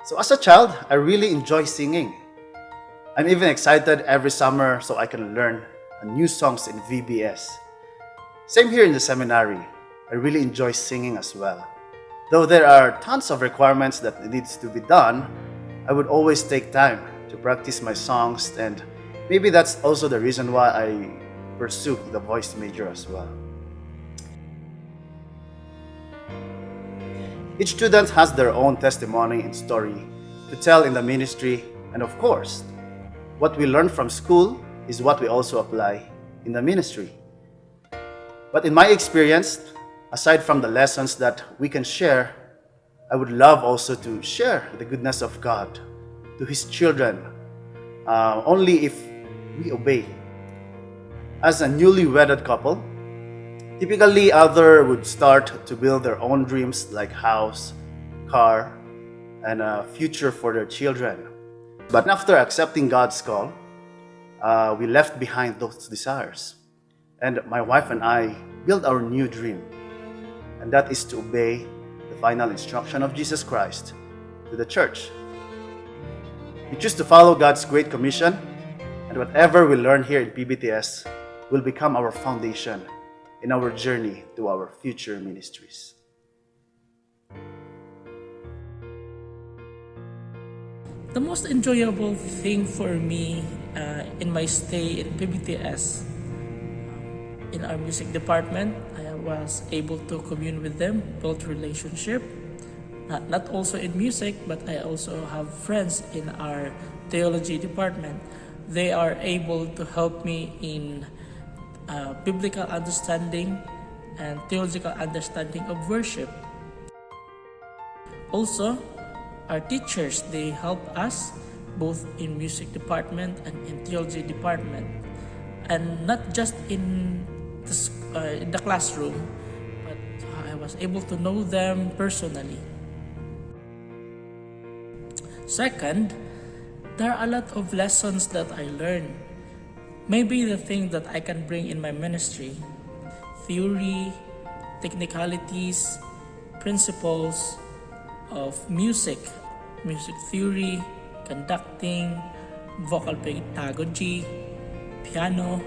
So as a child, I really enjoy singing. I'm even excited every summer so I can learn new songs in VBS. Same here in the seminary. I really enjoy singing as well. Though there are tons of requirements that needs to be done, I would always take time to practice my songs, and maybe that's also the reason why I pursue the voice major as well. Each student has their own testimony and story to tell in the ministry, and of course, what we learn from school is what we also apply in the ministry. But in my experience, aside from the lessons that we can share, I would love also to share the goodness of God to His children, only if we obey. As a newly wedded couple, typically others would start to build their own dreams like house, car, and a future for their children. But after accepting God's call, we left behind those desires. And my wife and I built our new dream, and that is to obey the final instruction of Jesus Christ to the church. We choose to follow God's Great Commission, and whatever we learn here in PBTS will become our foundation in our journey to our future ministries. The most enjoyable thing for me in my stay in PBTS, in our music department, I was able to commune with them, build relationship. Not also in music, but I also have friends in our theology department. They are able to help me in biblical understanding and theological understanding of worship. Also, our teachers, they help us both in music department and in theology department, and not just in the classroom, but I was able to know them personally. Second, there are a lot of lessons that I learned. Maybe the thing that I can bring in my ministry: theory, technicalities, principles of music theory, conducting, vocal pedagogy, piano,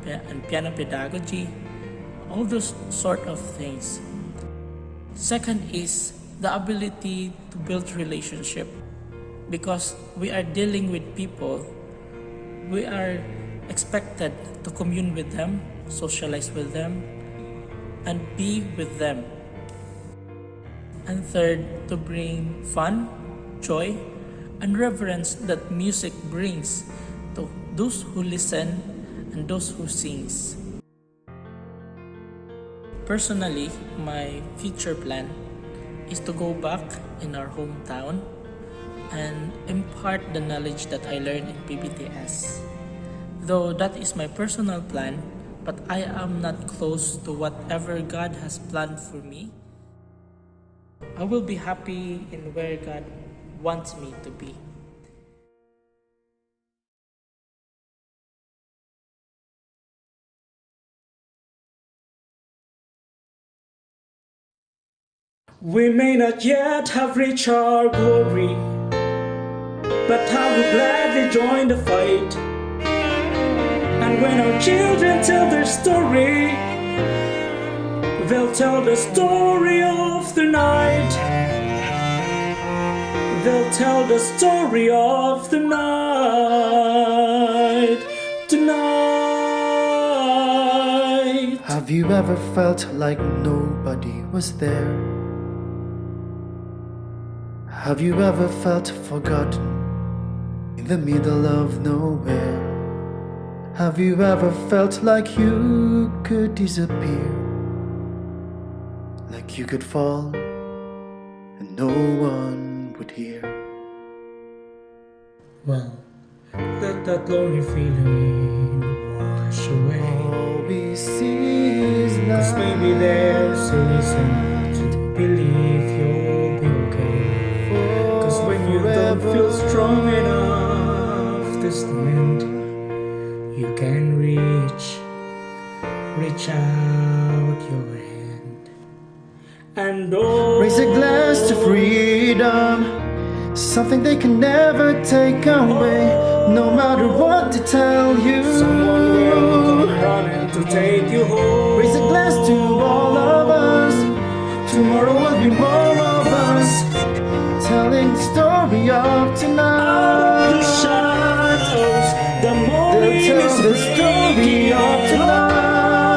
and piano pedagogy, all those sort of things. Second is the ability to build relationship, because we are dealing with people. We are expected to commune with them, socialize with them, and be with them. And third, to bring fun, joy, and reverence that music brings to those who listen and those who sings. Personally, my future plan is to go back in our hometown and impart the knowledge that I learned in PBTS. Though that is my personal plan, but I am not close to whatever God has planned for me. I will be happy in where God wants me to be. We may not yet have reached our glory, but I will gladly join the fight. And when our children tell their story, they'll tell the story of the night. They'll tell the story of the night. Tonight. Have you ever felt like nobody was there? Have you ever felt forgotten in the middle of nowhere? Have you ever felt like you could disappear? Like you could fall and no one would hear? Well, let that lonely feeling wash away. All we see is Cause love. maybe there's a reason to believe you'll be okay. Cause when you don't feel strong enough to stand, you can reach out your hand. And oh, Raise a glass to freedom, something they can never take away, no matter what they tell you. Someone will come running to take you home. Raise a glass to all of us. Tomorrow will be more of us, telling the story of tonight. The shadows, the morning They'll is tell the story of tonight.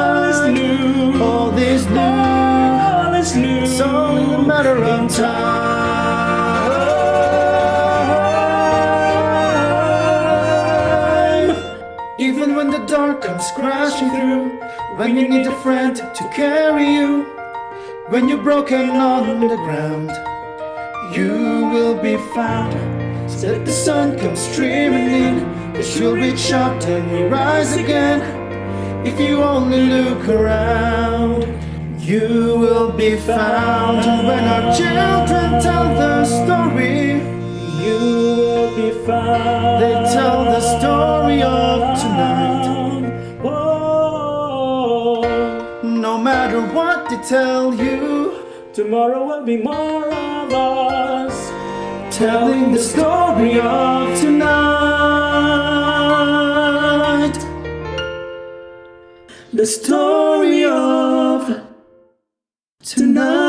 All is new, all is new. it's all in a matter of time. Even when the dark comes crashing through, when you need a friend to carry you, when you're broken on the ground, you will be found. Let the sun come streaming in, but you'll reach out and you rise again. If you only look around, you will be found. And when our children tell the story, You will be found. they tell the story of tonight. Oh, No matter what they tell you, tomorrow will be more of us. telling the story of tonight. The story of tonight.